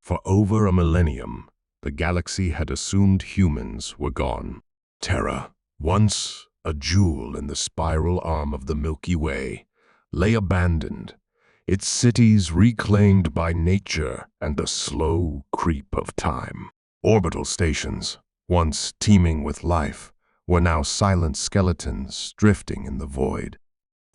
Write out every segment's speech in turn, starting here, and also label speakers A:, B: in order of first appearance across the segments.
A: For over a millennium, the galaxy had assumed humans were gone. Terra, once a jewel in the spiral arm of the Milky Way, lay abandoned, its cities reclaimed by nature and the slow creep of time. Orbital stations, once teeming with life, were now silent skeletons drifting in the void.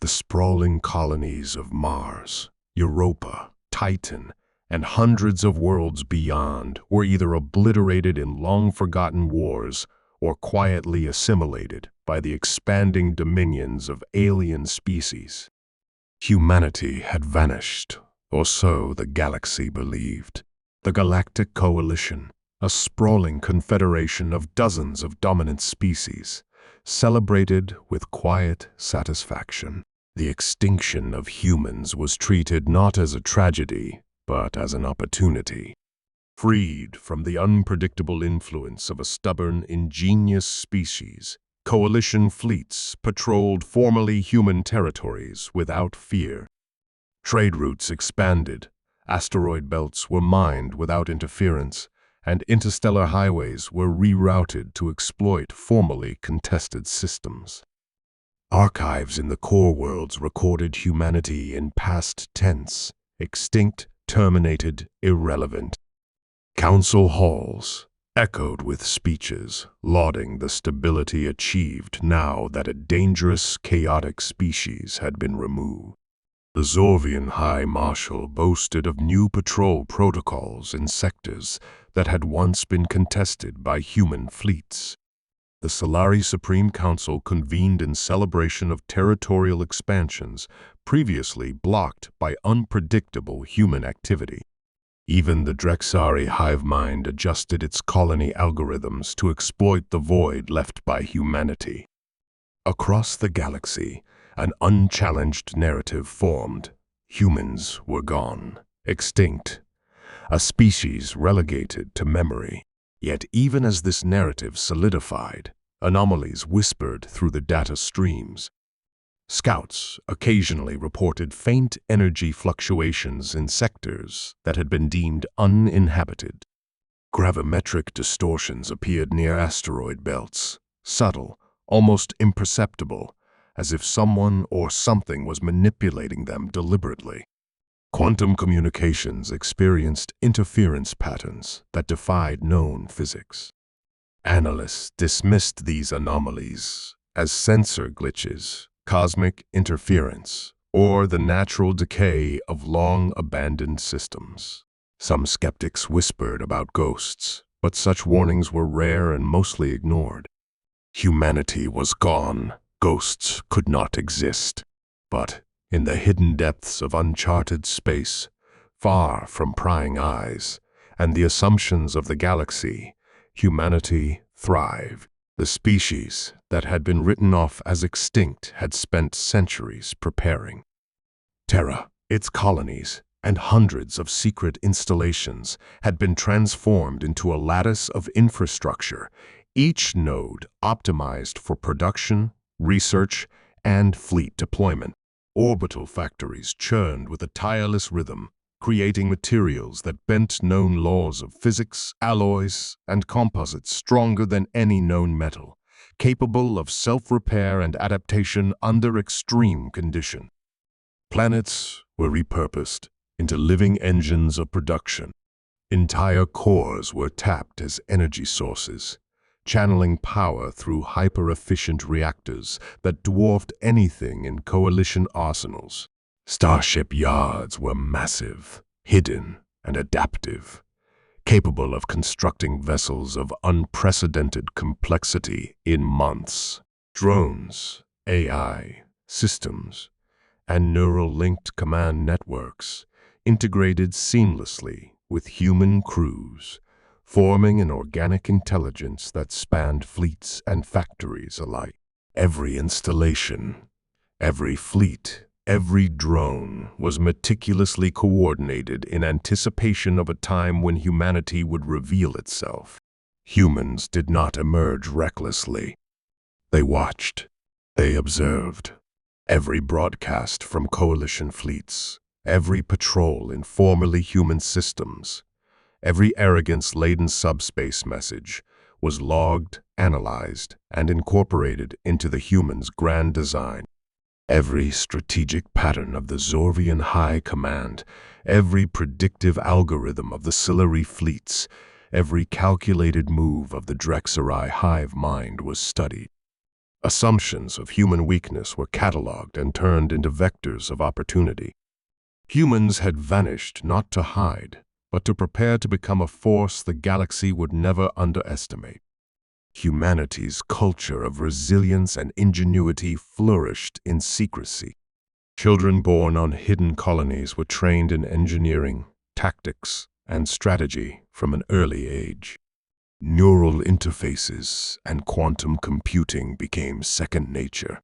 A: The sprawling colonies of Mars, Europa, Titan, and hundreds of worlds beyond were either obliterated in long-forgotten wars or quietly assimilated by the expanding dominions of alien species. Humanity had vanished, or so the galaxy believed. The Galactic Coalition, a sprawling confederation of dozens of dominant species, celebrated with quiet satisfaction. The extinction of humans was treated not as a tragedy, but as an opportunity. Freed from the unpredictable influence of a stubborn, ingenious species, coalition fleets patrolled formerly human territories without fear. Trade routes expanded, asteroid belts were mined without interference, and interstellar highways were rerouted to exploit formerly contested systems. Archives in the core worlds recorded humanity in past tense, extinct, terminated, irrelevant. Council halls echoed with speeches lauding the stability achieved now that a dangerous, chaotic species had been removed. The Zorvian High Marshal boasted of new patrol protocols in sectors that had once been contested by human fleets. The Solari Supreme Council convened in celebration of territorial expansions previously blocked by unpredictable human activity. Even the Drexari hive mind adjusted its colony algorithms to exploit the void left by humanity. Across the galaxy, an unchallenged narrative formed. Humans were gone, extinct, a species relegated to memory. Yet even as this narrative solidified, anomalies whispered through the data streams. Scouts occasionally reported faint energy fluctuations in sectors that had been deemed uninhabited. Gravimetric distortions appeared near asteroid belts, subtle, almost imperceptible, as if someone or something was manipulating them deliberately. Quantum communications experienced interference patterns that defied known physics. Analysts dismissed these anomalies as sensor glitches, cosmic interference, or the natural decay of long-abandoned systems. Some skeptics whispered about ghosts, but such warnings were rare and mostly ignored. Humanity was gone. Ghosts could not exist. But in the hidden depths of uncharted space, far from prying eyes and the assumptions of the galaxy, humanity thrived. The species that had been written off as extinct had spent centuries preparing. Terra, its colonies, and hundreds of secret installations had been transformed into a lattice of infrastructure, each node optimized for production, research, and fleet deployment. Orbital factories churned with a tireless rhythm, creating materials that bent known laws of physics, alloys, and composites stronger than any known metal, capable of self-repair and adaptation under extreme condition. Planets were repurposed into living engines of production. Entire cores were tapped as energy sources, channeling power through hyper-efficient reactors that dwarfed anything in coalition arsenals. Starship yards were massive, hidden, and adaptive, capable of constructing vessels of unprecedented complexity in months. Drones, AI, systems, and neural-linked command networks integrated seamlessly with human crews, forming an organic intelligence that spanned fleets and factories alike. Every installation, every fleet, every drone was meticulously coordinated in anticipation of a time when humanity would reveal itself. Humans did not emerge recklessly. They watched. They observed. Every broadcast from coalition fleets, every patrol in formerly human systems, Every arrogance-laden subspace message was logged, analyzed, and incorporated into the humans' grand design. Every strategic pattern of the Zorvian High Command, every predictive algorithm of the Silari fleets, every calculated move of the Drexari hive mind was studied. Assumptions of human weakness were catalogued and turned into vectors of opportunity. Humans had vanished not to hide, but to prepare to become a force the galaxy would never underestimate. Humanity's culture of resilience and ingenuity flourished in secrecy. Children born on hidden colonies were trained in engineering, tactics, and strategy from an early age. Neural interfaces and quantum computing became second nature.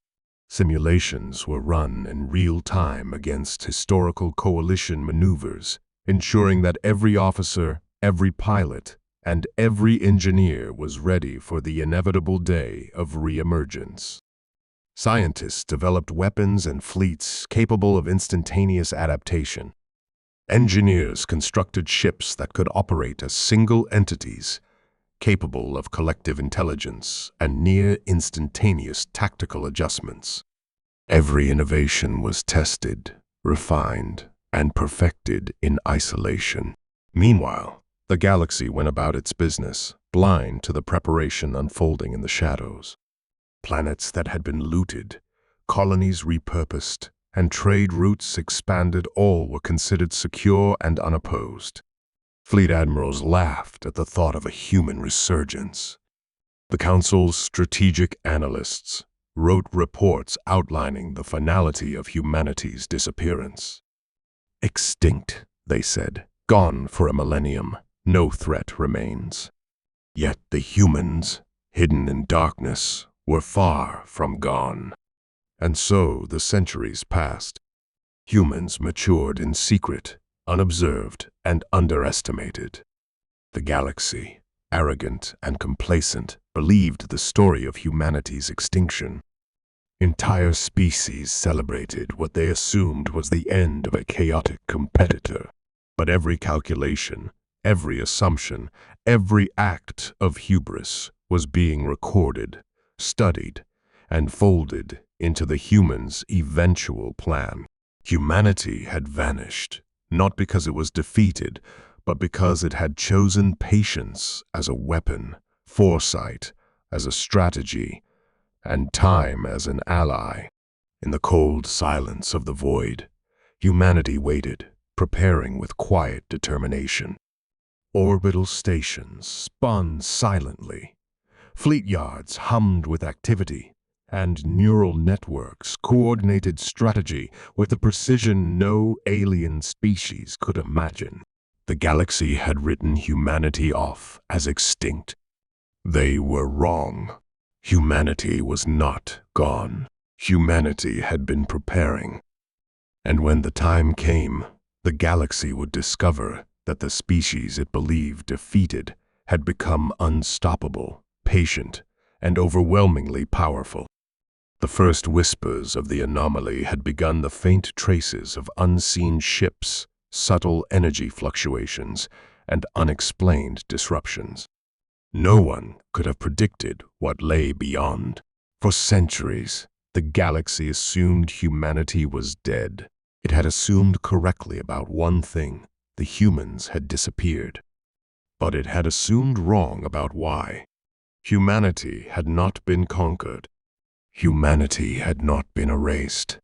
A: Simulations were run in real time against historical coalition maneuvers, ensuring that every officer, every pilot, and every engineer was ready for the inevitable day of re-emergence. Scientists developed weapons and fleets capable of instantaneous adaptation. Engineers constructed ships that could operate as single entities, capable of collective intelligence and near-instantaneous tactical adjustments. Every innovation was tested, refined, and perfected in isolation. Meanwhile, the galaxy went about its business, blind to the preparation unfolding in the shadows. Planets that had been looted, colonies repurposed, and trade routes expanded, all were considered secure and unopposed. Fleet admirals laughed at the thought of a human resurgence. The Council's strategic analysts wrote reports outlining the finality of humanity's disappearance. Extinct, they said, gone for a millennium, no threat remains. Yet the humans, hidden in darkness, were far from gone. And so the centuries passed. Humans matured in secret, unobserved, and underestimated. The galaxy, arrogant and complacent, believed the story of humanity's extinction. Entire species celebrated what they assumed was the end of a chaotic competitor. But every calculation, every assumption, every act of hubris was being recorded, studied, and folded into the humans' eventual plan. Humanity had vanished, not because it was defeated, but because it had chosen patience as a weapon, foresight as a strategy, and time as an ally. In the cold silence of the void, humanity waited, preparing with quiet determination. Orbital stations spun silently. Fleet yards hummed with activity, and neural networks coordinated strategy with the precision no alien species could imagine. The galaxy had written humanity off as extinct. They were wrong. Humanity was not gone. Humanity had been preparing. And when the time came, the galaxy would discover that the species it believed defeated had become unstoppable, patient, and overwhelmingly powerful. The first whispers of the anomaly had begun the faint traces of unseen ships, subtle energy fluctuations, and unexplained disruptions. No one could have predicted what lay beyond. For centuries, the galaxy assumed humanity was dead. It had assumed correctly about one thing: the humans had disappeared. But it had assumed wrong about why. Humanity had not been conquered. Humanity had not been erased.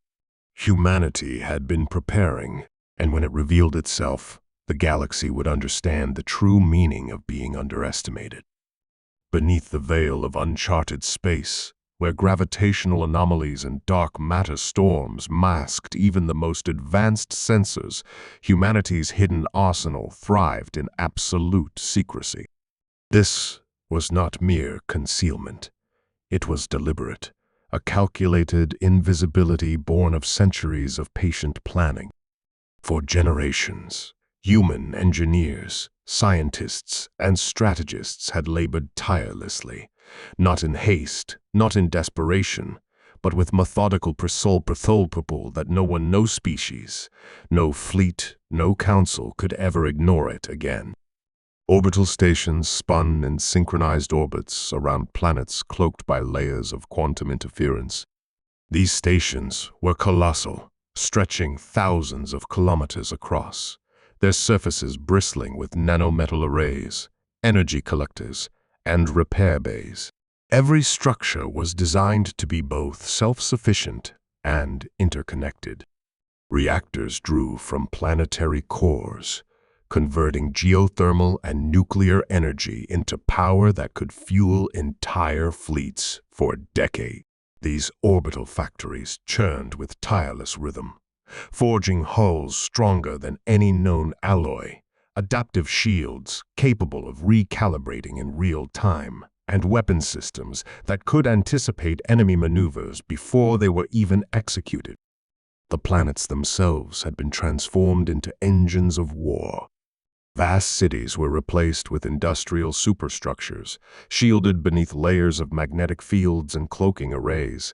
A: Humanity had been preparing, and when it revealed itself, the galaxy would understand the true meaning of being underestimated. Beneath the veil of uncharted space, where gravitational anomalies and dark matter storms masked even the most advanced sensors, humanity's hidden arsenal thrived in absolute secrecy. This was not mere concealment. It was deliberate, a calculated invisibility born of centuries of patient planning. For generations, human engineers, scientists, and strategists had labored tirelessly, not in haste, not in desperation, but with methodical purpose that no species, no fleet, no council could ever ignore it again. Orbital stations spun in synchronized orbits around planets cloaked by layers of quantum interference. These stations were colossal, stretching thousands of kilometers across, their surfaces bristling with nanometal arrays, energy collectors, and repair bays. Every structure was designed to be both self-sufficient and interconnected. Reactors drew from planetary cores, converting geothermal and nuclear energy into power that could fuel entire fleets for decades. These orbital factories churned with tireless rhythm, forging hulls stronger than any known alloy, adaptive shields capable of recalibrating in real time, and weapon systems that could anticipate enemy maneuvers before they were even executed. The planets themselves had been transformed into engines of war. Vast cities were replaced with industrial superstructures, shielded beneath layers of magnetic fields and cloaking arrays.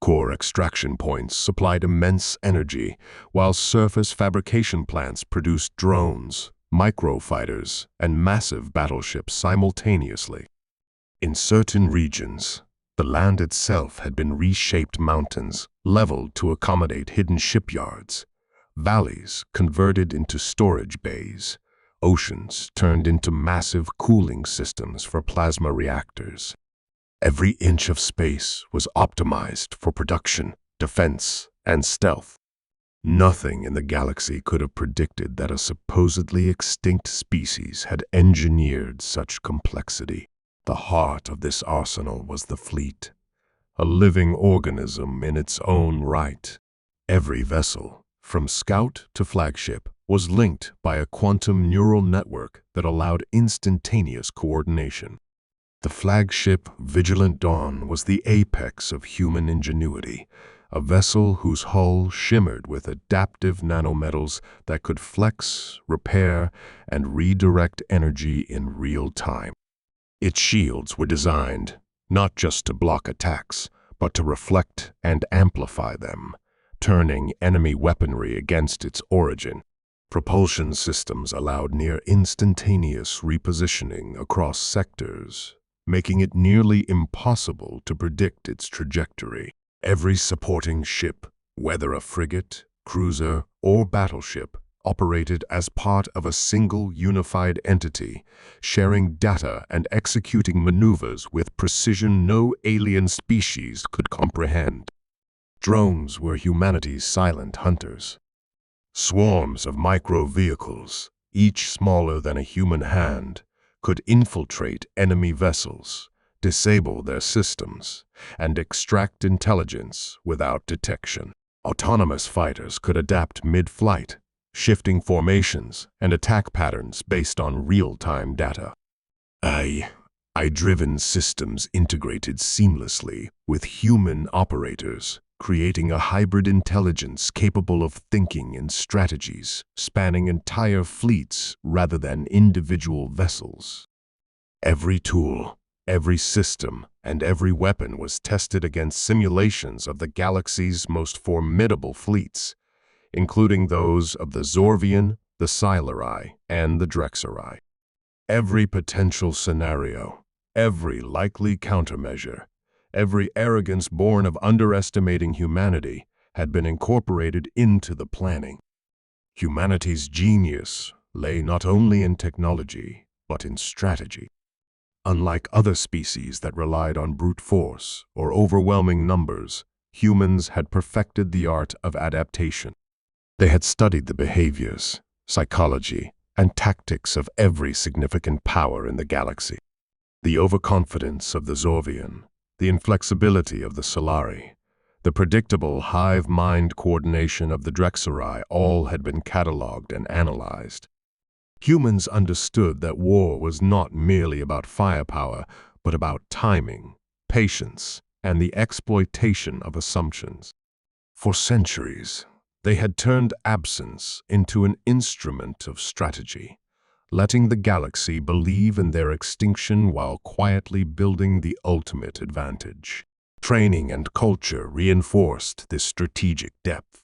A: Core extraction points supplied immense energy, while surface fabrication plants produced drones, microfighters, and massive battleships simultaneously. In certain regions, the land itself had been reshaped mountains, leveled to accommodate hidden shipyards, valleys converted into storage bays, oceans turned into massive cooling systems for plasma reactors. Every inch of space was optimized for production, defense, and stealth. Nothing in the galaxy could have predicted that a supposedly extinct species had engineered such complexity. The heart of this arsenal was the fleet, a living organism in its own right. Every vessel, from scout to flagship, was linked by a quantum neural network that allowed instantaneous coordination. The flagship Vigilant Dawn was the apex of human ingenuity, a vessel whose hull shimmered with adaptive nanometals that could flex, repair, and redirect energy in real time. Its shields were designed not just to block attacks, but to reflect and amplify them, turning enemy weaponry against its origin. Propulsion systems allowed near instantaneous repositioning across sectors, making it nearly impossible to predict its trajectory. Every supporting ship, whether a frigate, cruiser, or battleship, operated as part of a single unified entity, sharing data and executing maneuvers with precision no alien species could comprehend. Drones were humanity's silent hunters. Swarms of micro-vehicles, each smaller than a human hand, could infiltrate enemy vessels, disable their systems, and extract intelligence without detection. Autonomous fighters could adapt mid-flight, shifting formations and attack patterns based on real-time data. AI-driven systems integrated seamlessly with human operators, creating a hybrid intelligence capable of thinking in strategies spanning entire fleets rather than individual vessels. Every tool, every system, and every weapon was tested against simulations of the galaxy's most formidable fleets, including those of the Zorvian, the Sci-Fi, and the Drexari. Every potential scenario, every likely countermeasure, every arrogance born of underestimating humanity had been incorporated into the planning. Humanity's genius lay not only in technology, but in strategy. Unlike other species that relied on brute force or overwhelming numbers, humans had perfected the art of adaptation. They had studied the behaviors, psychology, and tactics of every significant power in the galaxy. The overconfidence of the Zorvian, the inflexibility of the Solari, the predictable hive-mind coordination of the Drexari all had been catalogued and analyzed. Humans understood that war was not merely about firepower, but about timing, patience, and the exploitation of assumptions. For centuries, they had turned absence into an instrument of strategy, letting the galaxy believe in their extinction while quietly building the ultimate advantage. Training and culture reinforced this strategic depth.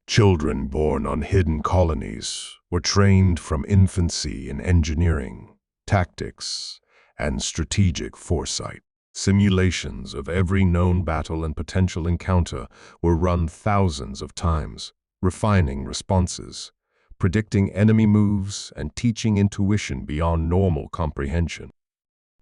A: Children born on hidden colonies were trained from infancy in engineering, tactics, and strategic foresight. Simulations of every known battle and potential encounter were run thousands of times, refining responses, predicting enemy moves, and teaching intuition beyond normal comprehension.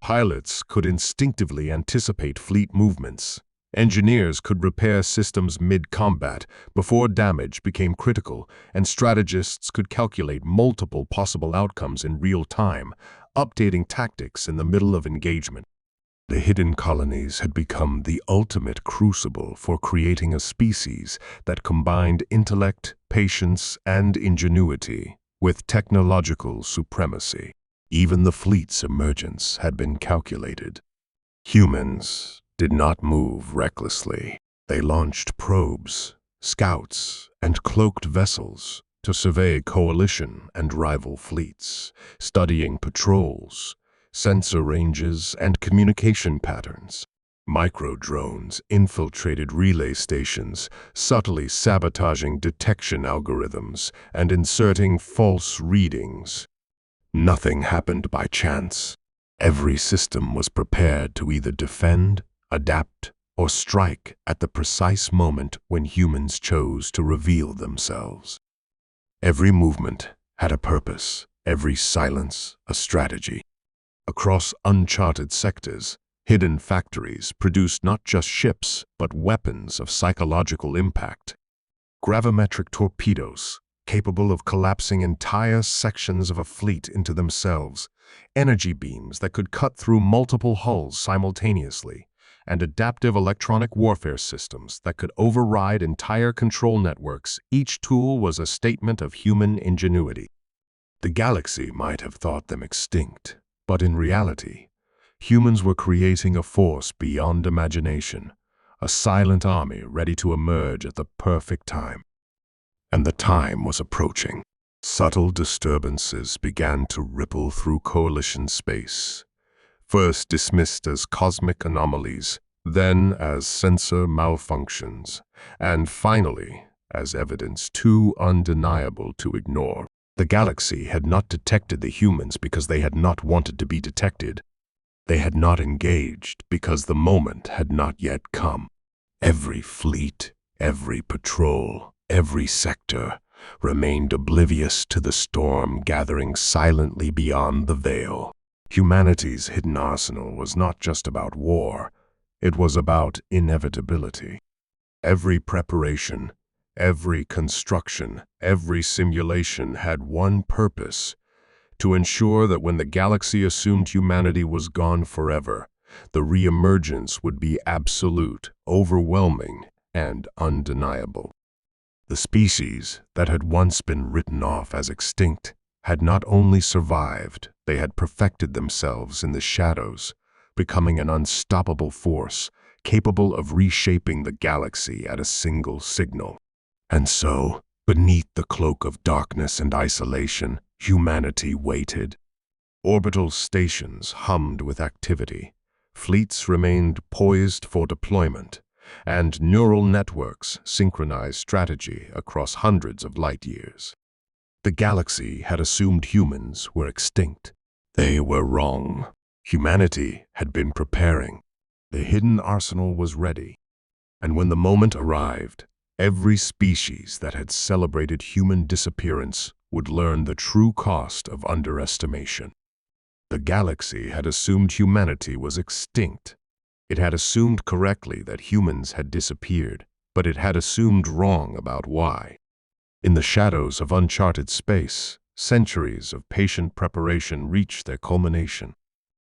A: Pilots could instinctively anticipate fleet movements. Engineers could repair systems mid-combat before damage became critical, and strategists could calculate multiple possible outcomes in real time, updating tactics in the middle of engagement. The hidden colonies had become the ultimate crucible for creating a species that combined intellect, patience, and ingenuity with technological supremacy. Even the fleet's emergence had been calculated. Humans did not move recklessly. They launched probes, scouts, and cloaked vessels to survey coalition and rival fleets, studying patrols, sensor ranges, and communication patterns. Micro-drones infiltrated relay stations, subtly sabotaging detection algorithms and inserting false readings. Nothing happened by chance. Every system was prepared to either defend, adapt, or strike at the precise moment when humans chose to reveal themselves. Every movement had a purpose, every silence a strategy. Across uncharted sectors, hidden factories produced not just ships, but weapons of psychological impact. Gravimetric torpedoes, capable of collapsing entire sections of a fleet into themselves, energy beams that could cut through multiple hulls simultaneously, and adaptive electronic warfare systems that could override entire control networks. Each tool was a statement of human ingenuity. The galaxy might have thought them extinct, but in reality, humans were creating a force beyond imagination, a silent army ready to emerge at the perfect time. And the time was approaching. Subtle disturbances began to ripple through coalition space, first dismissed as cosmic anomalies, then as sensor malfunctions, and finally as evidence too undeniable to ignore. The galaxy had not detected the humans because they had not wanted to be detected. They had not engaged because the moment had not yet come. Every fleet, every patrol, every sector remained oblivious to the storm gathering silently beyond the veil. Humanity's hidden arsenal was not just about war, it was about inevitability. Every preparation, every construction, every simulation had one purpose: to ensure that when the galaxy assumed humanity was gone forever, the reemergence would be absolute, overwhelming, and undeniable. The species that had once been written off as extinct had not only survived, they had perfected themselves in the shadows, becoming an unstoppable force, capable of reshaping the galaxy at a single signal. And so, beneath the cloak of darkness and isolation, humanity waited. Orbital stations hummed with activity, fleets remained poised for deployment, and neural networks synchronized strategy across hundreds of light years. The galaxy had assumed humans were extinct. They were wrong. Humanity had been preparing. The hidden arsenal was ready. And when the moment arrived, every species that had celebrated human disappearance would learn the true cost of underestimation. The galaxy had assumed humanity was extinct. It had assumed correctly that humans had disappeared, but it had assumed wrong about why. In the shadows of uncharted space, centuries of patient preparation reached their culmination.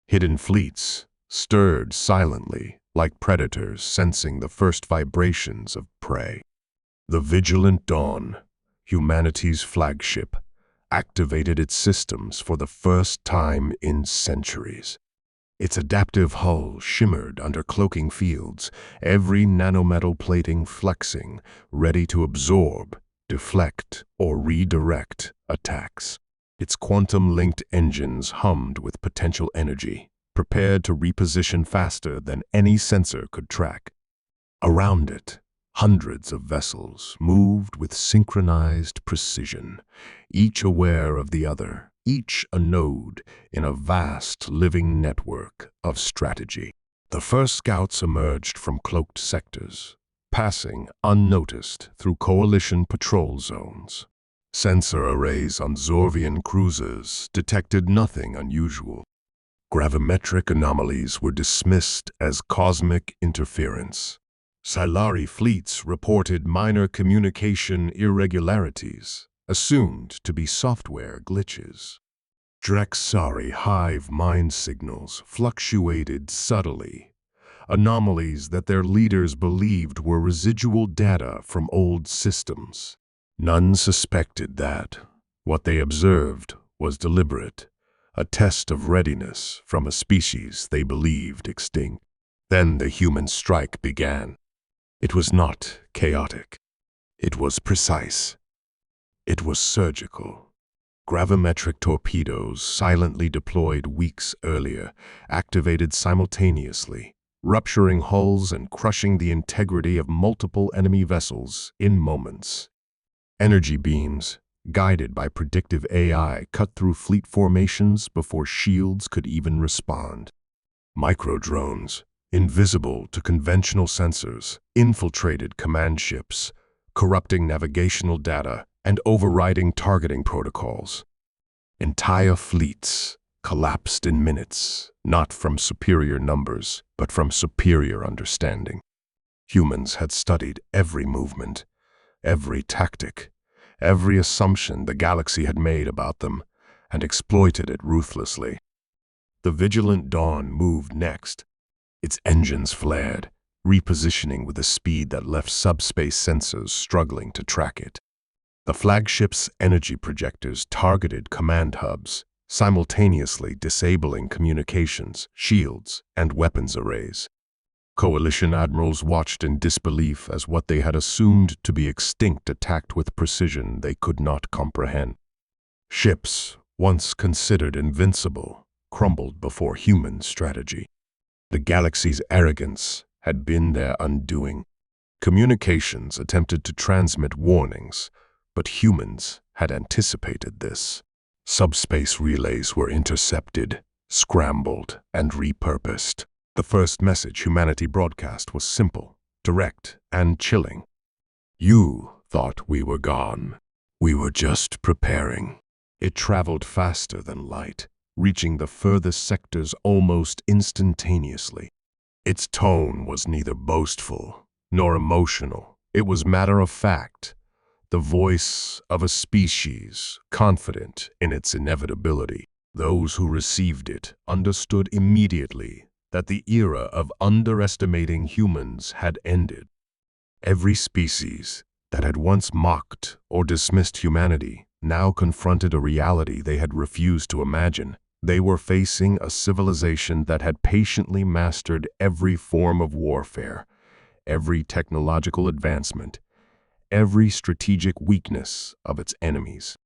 A: Hidden fleets stirred silently, like predators sensing the first vibrations of prey. The vigilant Dawn, humanity's flagship, activated its systems for the first time in centuries. Its adaptive hull shimmered under cloaking fields, every nanometal plating flexing, ready to absorb, deflect, or redirect attacks. Its quantum-linked engines hummed with potential energy, prepared to reposition faster than any sensor could track. Around it, Hundreds of vessels moved with synchronized precision, each aware of the other, each a node in a vast living network of strategy. The first scouts emerged from cloaked sectors, passing unnoticed through coalition patrol zones. Sensor arrays on Zorvian cruisers detected nothing unusual. Gravimetric anomalies were dismissed as cosmic interference. Silari fleets reported minor communication irregularities, assumed to be software glitches. Drexari hive mind signals fluctuated subtly, anomalies that their leaders believed were residual data from old systems. None suspected that what they observed was deliberate, a test of readiness from a species they believed extinct. Then the human strike began. It was not chaotic. It was precise. It was surgical. Gravimetric torpedoes, silently deployed weeks earlier, activated simultaneously, rupturing hulls and crushing the integrity of multiple enemy vessels in moments. Energy beams, guided by predictive AI, cut through fleet formations before shields could even respond. Microdrones, invisible to conventional sensors, infiltrated command ships, corrupting navigational data and overriding targeting protocols. Entire fleets collapsed in minutes, not from superior numbers, but from superior understanding. Humans had studied every movement, every tactic, every assumption the galaxy had made about them, and exploited it ruthlessly. The Vigilant Dawn moved next. Its engines flared, repositioning with a speed that left subspace sensors struggling to track it. The flagship's energy projectors targeted command hubs, simultaneously disabling communications, shields, and weapons arrays. Coalition admirals watched in disbelief as what they had assumed to be extinct attacked with precision they could not comprehend. Ships, once considered invincible, crumbled before human strategy. The galaxy's arrogance had been their undoing. Communications attempted to transmit warnings, but humans had anticipated this. Subspace relays were intercepted, scrambled, and repurposed. The first message humanity broadcast was simple, direct, and chilling. You thought we were gone. We were just preparing. It traveled faster than light, reaching the furthest sectors almost instantaneously. Its tone was neither boastful nor emotional. It was matter of fact, the voice of a species confident in its inevitability. Those who received it understood immediately that the era of underestimating humans had ended. Every species that had once mocked or dismissed humanity now confronted a reality they had refused to imagine. They were facing a civilization that had patiently mastered every form of warfare, every technological advancement, every strategic weakness of its enemies.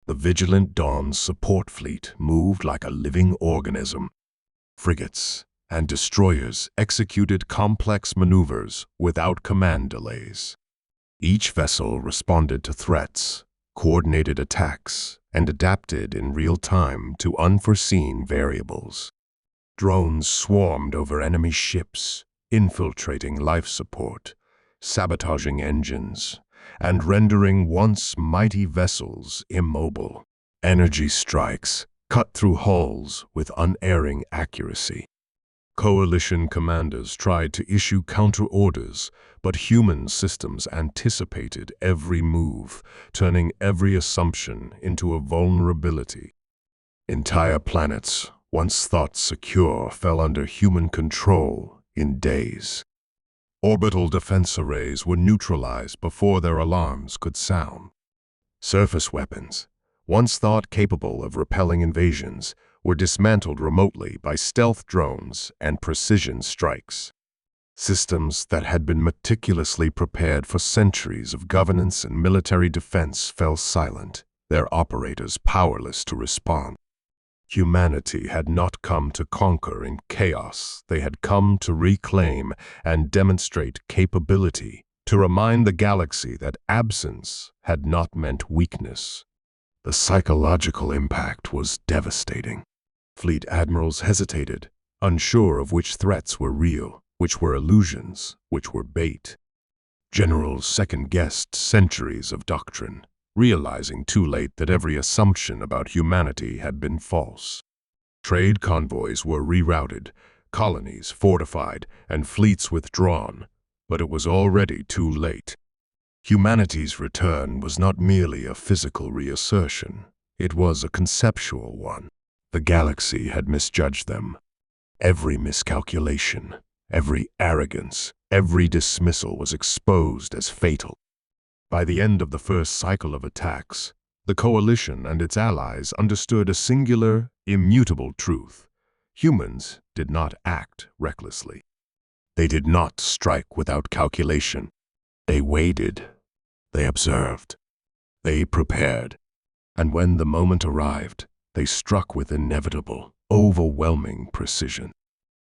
A: The Vigilant Dawn's support fleet moved like a living organism. Frigates and destroyers executed complex maneuvers without command delays. Each vessel responded to threats, coordinated attacks, and adapted in real time to unforeseen variables. Drones swarmed over enemy ships, infiltrating life support, sabotaging engines, and rendering once mighty vessels immobile. Energy strikes cut through hulls with unerring accuracy. Coalition commanders tried to issue counter-orders, but human systems anticipated every move, turning every assumption into a vulnerability. Entire planets, once thought secure, fell under human control in days. Orbital defense arrays were neutralized before their alarms could sound. Surface weapons, once thought capable of repelling invasions, were dismantled remotely by stealth drones and precision strikes. Systems that had been meticulously prepared for centuries of governance and military defense fell silent, their operators powerless to respond. Humanity had not come to conquer in chaos. They had come to reclaim and demonstrate capability to remind the galaxy that absence had not meant weakness. The psychological impact was devastating. Fleet admirals hesitated, unsure of which threats were real, which were illusions, which were bait. Generals second-guessed centuries of doctrine, realizing too late that every assumption about humanity had been false. Trade convoys were rerouted, colonies fortified, and fleets withdrawn, but it was already too late. Humanity's return was not merely a physical reassertion, it was a conceptual one. The galaxy had misjudged them. Every miscalculation, every arrogance, every dismissal was exposed as fatal. By the end of the first cycle of attacks, the coalition and its allies understood a singular, immutable truth. Humans did not act recklessly. They did not strike without calculation. They waited. They observed. They prepared. And when the moment arrived, they struck with inevitable, overwhelming precision.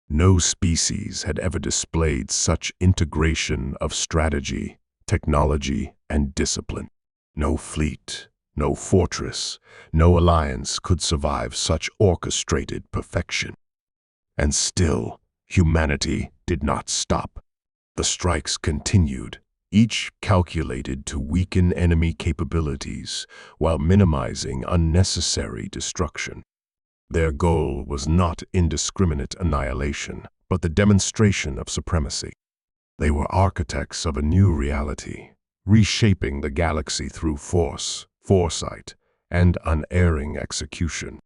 A: No species had ever displayed such integration of strategy, technology, and discipline. No fleet, no fortress, no alliance could survive such orchestrated perfection. And still, humanity did not stop. The strikes continued, each calculated to weaken enemy capabilities while minimizing unnecessary destruction. Their goal was not indiscriminate annihilation, but the demonstration of supremacy. They were architects of a new reality, reshaping the galaxy through force, foresight, and unerring execution.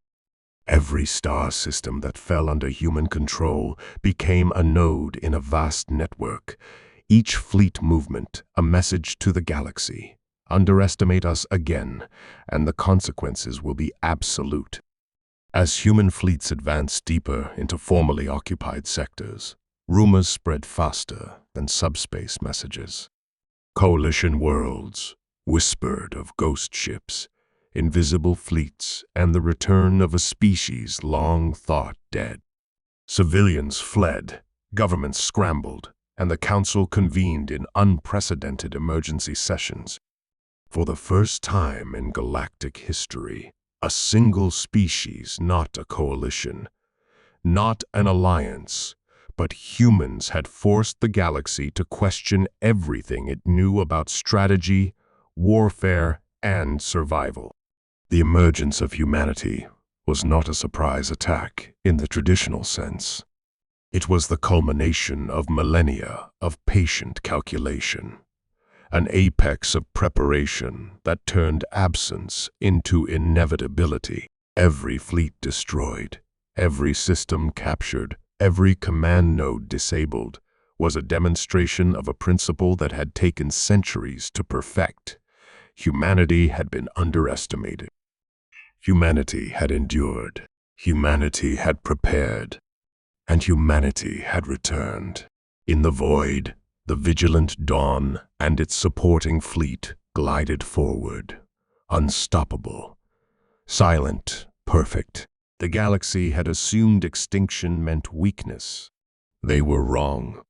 A: Every star system that fell under human control became a node in a vast network, each fleet movement a message to the galaxy. Underestimate us again, and the consequences will be absolute. As human fleets advanced deeper into formerly occupied sectors, rumors spread faster than subspace messages. Coalition worlds whispered of ghost ships, invisible fleets, and the return of a species long thought dead. Civilians fled, governments scrambled, and the Council convened in unprecedented emergency sessions. For the first time in galactic history, a single species, not a coalition, not an alliance, but humans had forced the galaxy to question everything it knew about strategy, warfare, and survival. The emergence of humanity was not a surprise attack in the traditional sense. It was the culmination of millennia of patient calculation, an apex of preparation that turned absence into inevitability. Every fleet destroyed, every system captured, every command node disabled was a demonstration of a principle that had taken centuries to perfect. Humanity had been underestimated. Humanity had endured. Humanity had prepared. And humanity had returned. In the void, the vigilant Dawn and its supporting fleet glided forward, unstoppable, silent, perfect. The galaxy had assumed extinction meant weakness. They were wrong.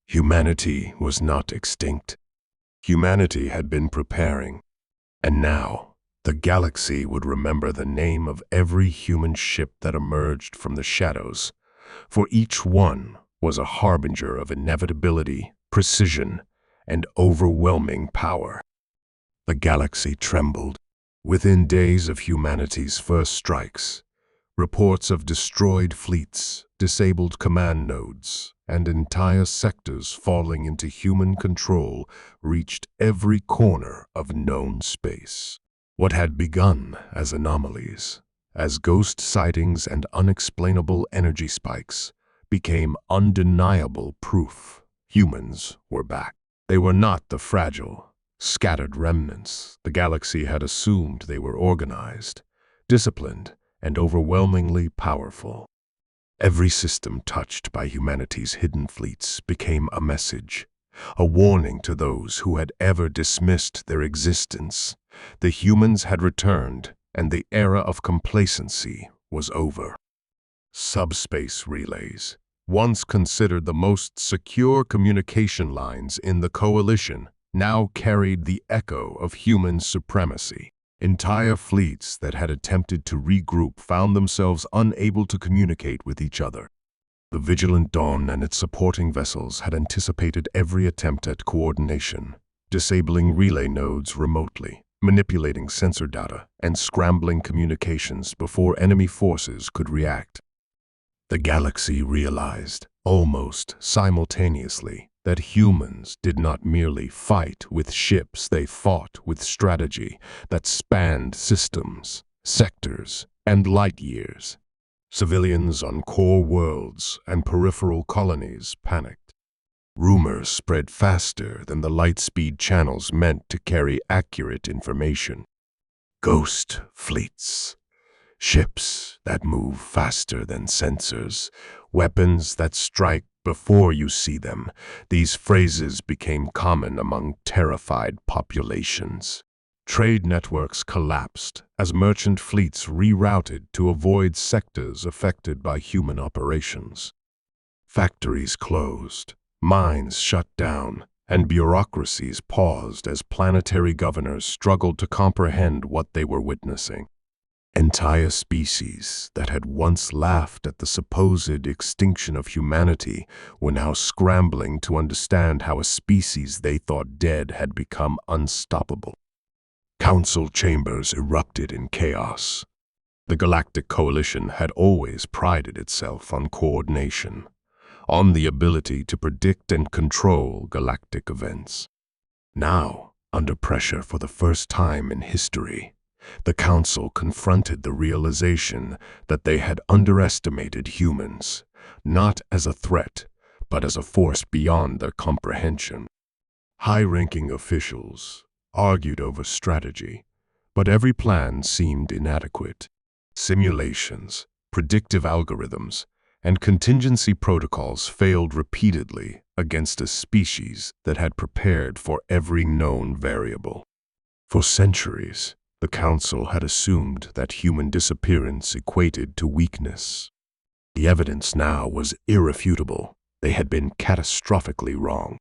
A: Humanity was not extinct. Humanity had been preparing. And now, the galaxy would remember the name of every human ship that emerged from the shadows, for each one was a harbinger of inevitability, precision, and overwhelming power. The galaxy trembled. Within days of humanity's first strikes, reports of destroyed fleets, disabled command nodes, and entire sectors falling into human control reached every corner of known space. What had begun as anomalies, as ghost sightings and unexplainable energy spikes, became undeniable proof. Humans were back. They were not the fragile, scattered remnants the galaxy had assumed. They were organized, disciplined, and overwhelmingly powerful. Every system touched by humanity's hidden fleets became a message, a warning to those who had ever dismissed their existence. The humans had returned, and the era of complacency was over. Subspace relays, once considered the most secure communication lines in the coalition, now carried the echo of human supremacy. Entire fleets that had attempted to regroup found themselves unable to communicate with each other. The Vigilant Dawn and its supporting vessels had anticipated every attempt at coordination, disabling relay nodes remotely, manipulating sensor data, and scrambling communications before enemy forces could react. The galaxy realized, almost simultaneously, that humans did not merely fight with ships, they fought with strategy that spanned systems, sectors, and light years. Civilians on core worlds and peripheral colonies panicked. Rumors spread faster than the light-speed channels meant to carry accurate information. Ghost fleets. Ships that move faster than sensors, weapons that strike before you see them. These phrases became common among terrified populations. Trade networks collapsed as merchant fleets rerouted to avoid sectors affected by human operations. Factories closed, mines shut down, and bureaucracies paused as planetary governors struggled to comprehend what they were witnessing. Entire species that had once laughed at the supposed extinction of humanity were now scrambling to understand how a species they thought dead had become unstoppable. Council chambers erupted in chaos. The Galactic Coalition had always prided itself on coordination, on the ability to predict and control galactic events. Now, under pressure for the first time in history, the Council confronted the realization that they had underestimated humans, not as a threat, but as a force beyond their comprehension. High-ranking officials argued over strategy, but every plan seemed inadequate. Simulations, predictive algorithms, and contingency protocols failed repeatedly against a species that had prepared for every known variable. For centuries, the Council had assumed that human disappearance equated to weakness. The evidence now was irrefutable. They had been catastrophically wrong.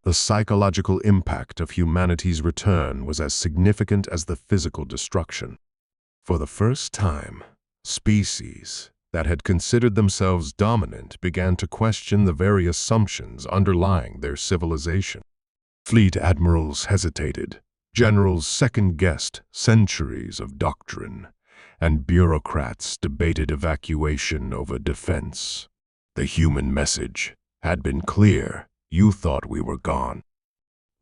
A: The psychological impact of humanity's return was as significant as the physical destruction. For the first time, species that had considered themselves dominant began to question the very assumptions underlying their civilization. Fleet admirals hesitated. Generals second-guessed centuries of doctrine, and bureaucrats debated evacuation over defense. The human message had been clear. You thought we were gone.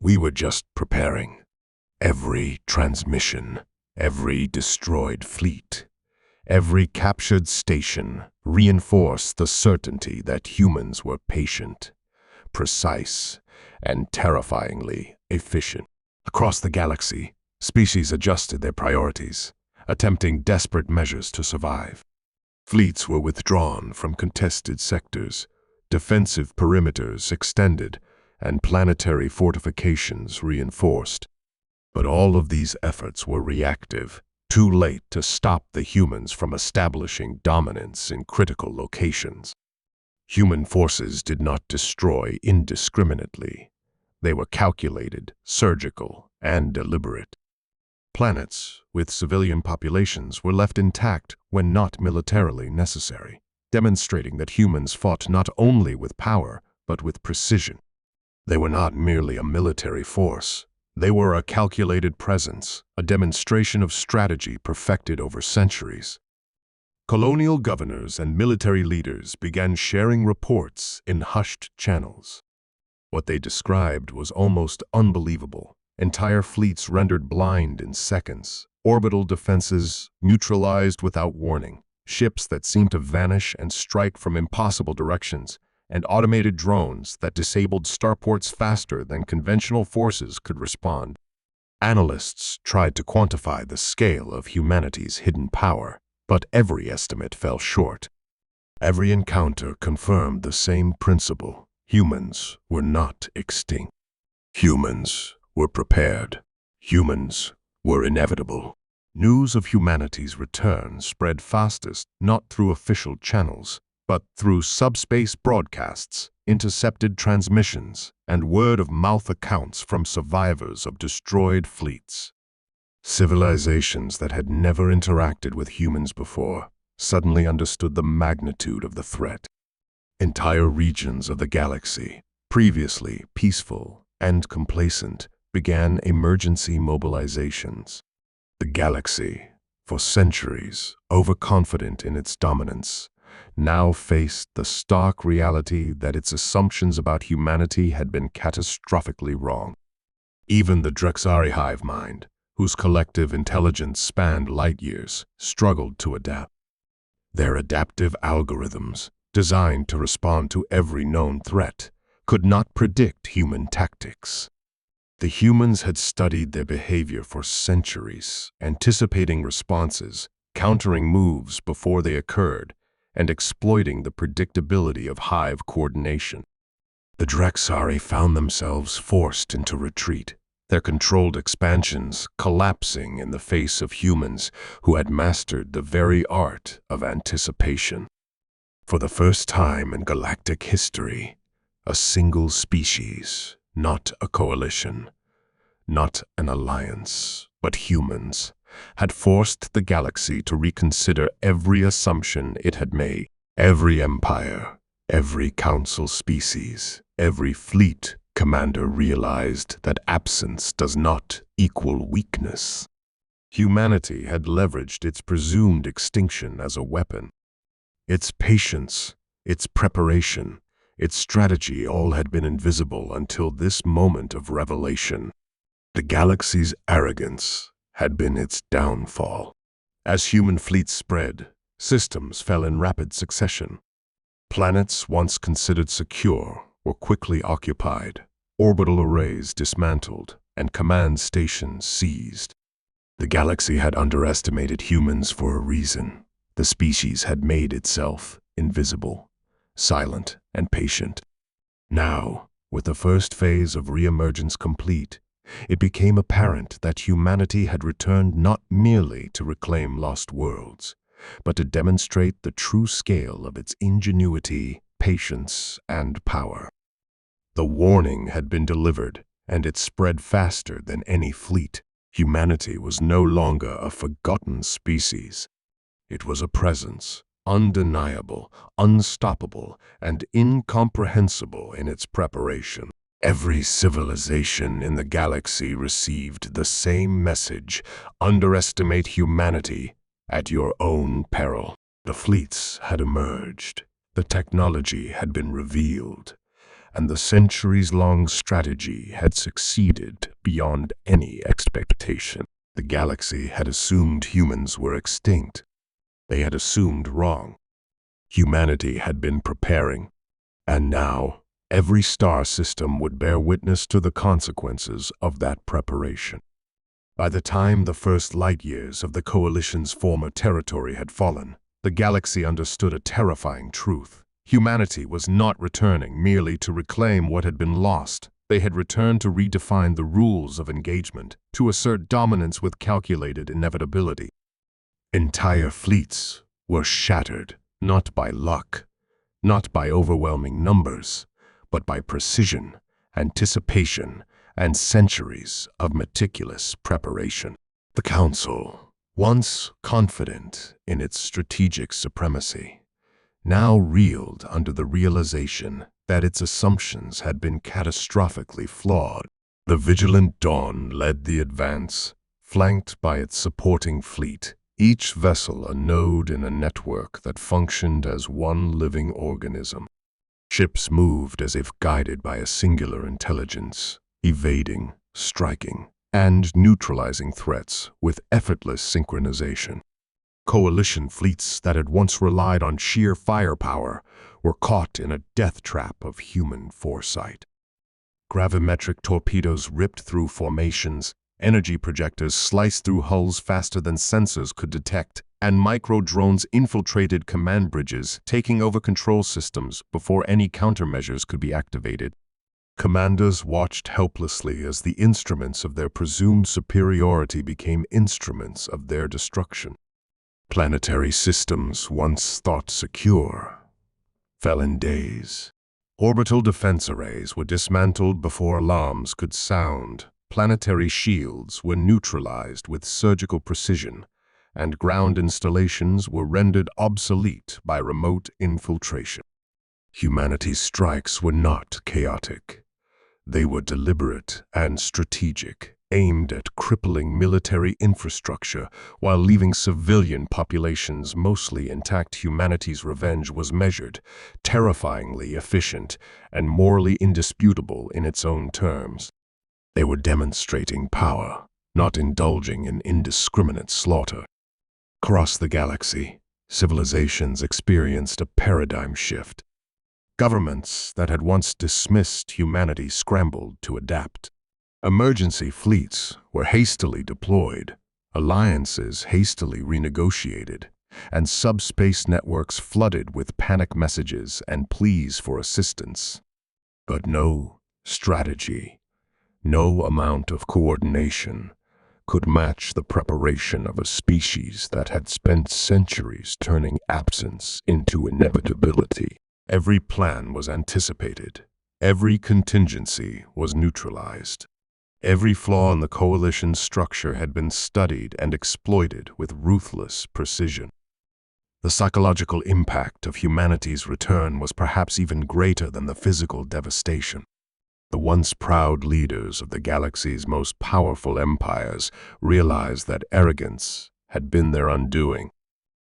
A: We were just preparing. Every transmission, every destroyed fleet, every captured station reinforced the certainty that humans were patient, precise, and terrifyingly efficient. Across the galaxy, species adjusted their priorities, attempting desperate measures to survive. Fleets were withdrawn from contested sectors, defensive perimeters extended, and planetary fortifications reinforced. But all of these efforts were reactive, too late to stop the humans from establishing dominance in critical locations. Human forces did not destroy indiscriminately. They were calculated, surgical, and deliberate. Planets with civilian populations were left intact when not militarily necessary, demonstrating that humans fought not only with power, but with precision. They were not merely a military force. They were a calculated presence, a demonstration of strategy perfected over centuries. Colonial governors and military leaders began sharing reports in hushed channels. What they described was almost unbelievable. Entire fleets rendered blind in seconds, orbital defenses neutralized without warning, ships that seemed to vanish and strike from impossible directions, and automated drones that disabled starports faster than conventional forces could respond. Analysts tried to quantify the scale of humanity's hidden power, but every estimate fell short. Every encounter confirmed the same principle. Humans were not extinct. Humans were prepared. Humans were inevitable. News of humanity's return spread fastest not through official channels, but through subspace broadcasts, intercepted transmissions, and word-of-mouth accounts from survivors of destroyed fleets. Civilizations that had never interacted with humans before suddenly understood the magnitude of the threat. Entire regions of the galaxy, previously peaceful and complacent, began emergency mobilizations. The galaxy, for centuries overconfident in its dominance, now faced the stark reality that its assumptions about humanity had been catastrophically wrong. Even the Drexari hive mind, whose collective intelligence spanned light years, struggled to adapt. Their adaptive algorithms, designed to respond to every known threat, could not predict human tactics. The humans had studied their behavior for centuries, anticipating responses, countering moves before they occurred, and exploiting the predictability of hive coordination. The Drexari found themselves forced into retreat, their controlled expansions collapsing in the face of humans who had mastered the very art of anticipation. For the first time in galactic history, a single species, not a coalition, not an alliance, but humans, had forced the galaxy to reconsider every assumption it had made. Every empire, every council species, every fleet commander realized that absence does not equal weakness. Humanity had leveraged its presumed extinction as a weapon. Its patience, its preparation, its strategy all had been invisible until this moment of revelation. The galaxy's arrogance had been its downfall. As human fleets spread, systems fell in rapid succession. Planets once considered secure were quickly occupied, orbital arrays dismantled, and command stations seized. The galaxy had underestimated humans for a reason. The species had made itself invisible, silent, and patient. Now, with the first phase of reemergence complete, it became apparent that humanity had returned not merely to reclaim lost worlds, but to demonstrate the true scale of its ingenuity, patience, and power. The warning had been delivered, and it spread faster than any fleet. Humanity was no longer a forgotten species. It was a presence, undeniable, unstoppable, and incomprehensible in its preparation. Every civilization in the galaxy received the same message: underestimate humanity at your own peril. The fleets had emerged, the technology had been revealed, and the centuries-long strategy had succeeded beyond any expectation. The galaxy had assumed humans were extinct. They had assumed wrong. Humanity had been preparing, and now every star system would bear witness to the consequences of that preparation. By the time the first light years of the Coalition's former territory had fallen, the galaxy understood a terrifying truth. Humanity was not returning merely to reclaim what had been lost. They had returned to redefine the rules of engagement, to assert dominance with calculated inevitability. Entire fleets were shattered, not by luck, not by overwhelming numbers, but by precision, anticipation, and centuries of meticulous preparation. The Council, once confident in its strategic supremacy, now reeled under the realization that its assumptions had been catastrophically flawed. The Vigilant Dawn led the advance, flanked by its supporting fleet, each vessel a node in a network that functioned as one living organism. Ships moved as if guided by a singular intelligence, evading, striking, and neutralizing threats with effortless synchronization. Coalition fleets that had once relied on sheer firepower were caught in a death trap of human foresight. Gravimetric torpedoes ripped through formations, energy projectors sliced through hulls faster than sensors could detect, and micro-drones infiltrated command bridges, taking over control systems before any countermeasures could be activated. Commanders watched helplessly as the instruments of their presumed superiority became instruments of their destruction. Planetary systems, once thought secure, fell in days. Orbital defense arrays were dismantled before alarms could sound, planetary shields were neutralized with surgical precision, and ground installations were rendered obsolete by remote infiltration. Humanity's strikes were not chaotic. They were deliberate and strategic, aimed at crippling military infrastructure while leaving civilian populations mostly intact. Humanity's revenge was measured, terrifyingly efficient, and morally indisputable in its own terms. They were demonstrating power, not indulging in indiscriminate slaughter. Across the galaxy, civilizations experienced a paradigm shift. Governments that had once dismissed humanity scrambled to adapt. Emergency fleets were hastily deployed, alliances hastily renegotiated, and subspace networks flooded with panic messages and pleas for assistance. But no strategy, no amount of coordination could match the preparation of a species that had spent centuries turning absence into inevitability. Every plan was anticipated. Every contingency was neutralized. Every flaw in the coalition's structure had been studied and exploited with ruthless precision. The psychological impact of humanity's return was perhaps even greater than the physical devastation. The once proud leaders of the galaxy's most powerful empires realized that arrogance had been their undoing.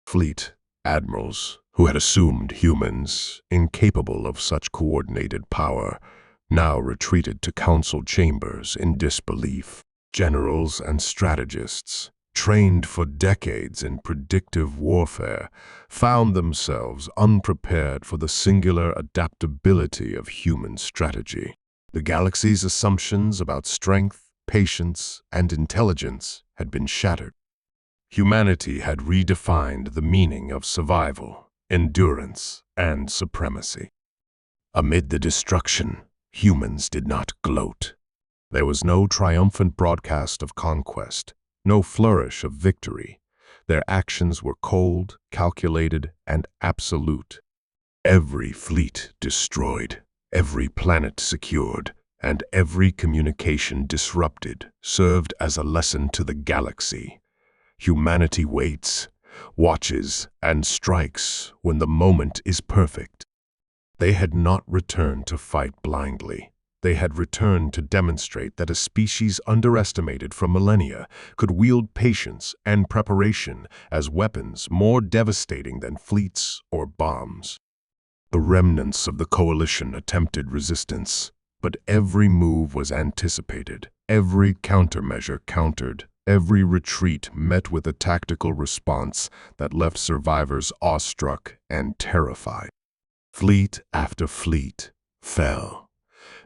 A: Fleet admirals, who had assumed humans, incapable of such coordinated power, now retreated to council chambers in disbelief. Generals and strategists, trained for decades in predictive warfare, found themselves unprepared for the singular adaptability of human strategy. The galaxy's assumptions about strength, patience, and intelligence had been shattered. Humanity had redefined the meaning of survival, endurance, and supremacy. Amid the destruction, humans did not gloat. There was no triumphant broadcast of conquest, no flourish of victory. Their actions were cold, calculated, and absolute. Every fleet destroyed, every planet secured, and every communication disrupted served as a lesson to the galaxy. Humanity waits, watches, and strikes when the moment is perfect. They had not returned to fight blindly. They had returned to demonstrate that a species underestimated for millennia could wield patience and preparation as weapons more devastating than fleets or bombs. The remnants of the coalition attempted resistance, but every move was anticipated, every countermeasure countered, every retreat met with a tactical response that left survivors awestruck and terrified. Fleet after fleet fell,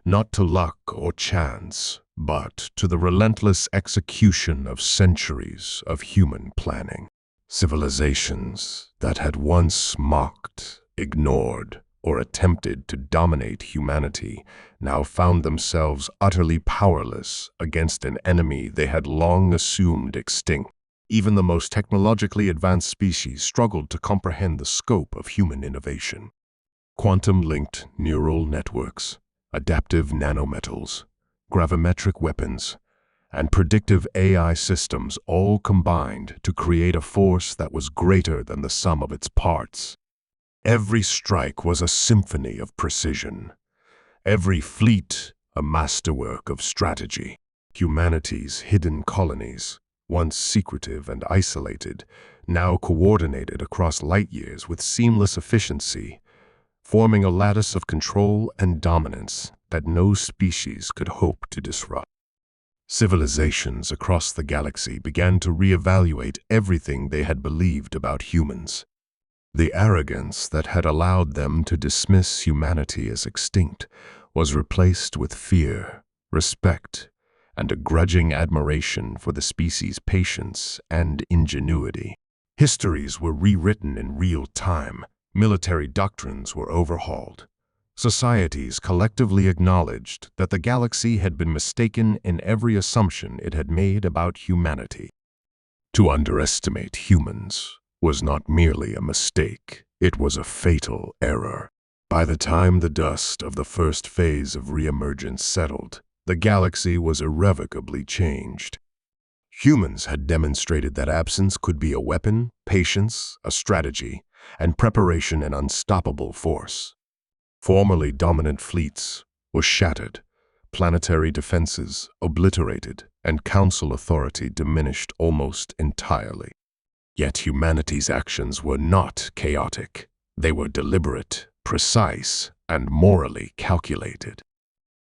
A: not to luck or chance, but to the relentless execution of centuries of human planning. Civilizations that had once mocked, ignored, or attempted to dominate humanity now found themselves utterly powerless against an enemy they had long assumed extinct. Even the most technologically advanced species struggled to comprehend the scope of human innovation. Quantum-linked neural networks, adaptive nanometals, gravimetric weapons, and predictive AI systems all combined to create a force that was greater than the sum of its parts. Every strike was a symphony of precision. Every fleet a masterwork of strategy. Humanity's hidden colonies, once secretive and isolated, now coordinated across light years with seamless efficiency, forming a lattice of control and dominance that no species could hope to disrupt. Civilizations across the galaxy began to reevaluate everything they had believed about humans. The arrogance that had allowed them to dismiss humanity as extinct was replaced with fear, respect, and a grudging admiration for the species' patience and ingenuity. Histories were rewritten in real time. Military doctrines were overhauled. Societies collectively acknowledged that the galaxy had been mistaken in every assumption it had made about humanity. To underestimate humans was not merely a mistake, it was a fatal error. By the time the dust of the first phase of reemergence settled, the galaxy was irrevocably changed. Humans had demonstrated that absence could be a weapon, patience, a strategy, and preparation an unstoppable force. Formerly dominant fleets were shattered, planetary defenses obliterated, and council authority diminished almost entirely. Yet humanity's actions were not chaotic. They were deliberate, precise, and morally calculated.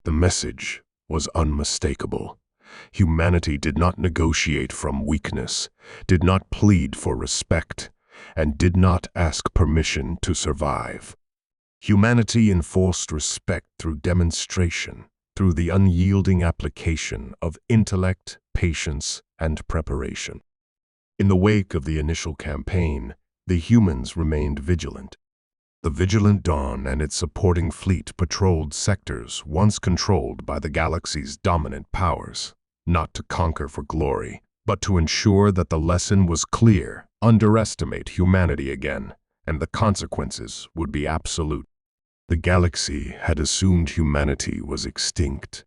A: The message was unmistakable. Humanity did not negotiate from weakness, did not plead for respect, and did not ask permission to survive. Humanity enforced respect through demonstration, through the unyielding application of intellect, patience, and preparation. In the wake of the initial campaign, the humans remained vigilant. The Vigilant Dawn and its supporting fleet patrolled sectors once controlled by the galaxy's dominant powers, not to conquer for glory, but to ensure that the lesson was clear: underestimate humanity again, and the consequences would be absolute. The galaxy had assumed humanity was extinct.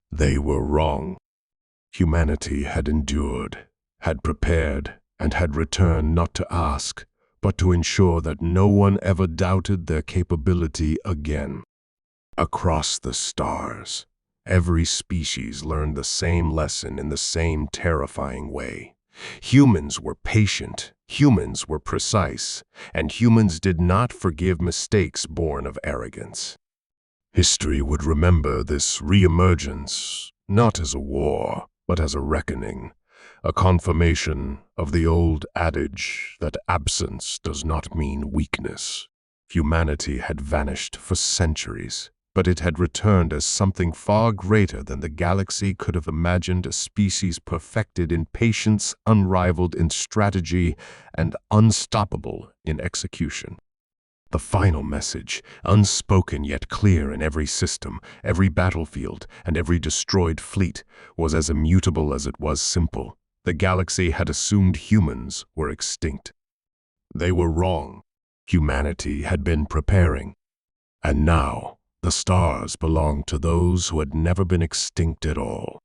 A: They were wrong. Humanity had endured, had prepared, and had returned not to ask, but to ensure that no one ever doubted their capability again. Across the stars, every species learned the same lesson in the same terrifying way. Humans were patient, humans were precise, and humans did not forgive mistakes born of arrogance. History would remember this reemergence not as a war, but as a reckoning, a confirmation of the old adage that absence does not mean weakness. Humanity had vanished for centuries, but it had returned as something far greater than the galaxy could have imagined: a species perfected in patience, unrivaled in strategy, and unstoppable in execution. The final message, unspoken yet clear in every system, every battlefield, and every destroyed fleet, was as immutable as it was simple. The galaxy had assumed humans were extinct. They were wrong. Humanity had been preparing. And now, the stars belonged to those who had never been extinct at all.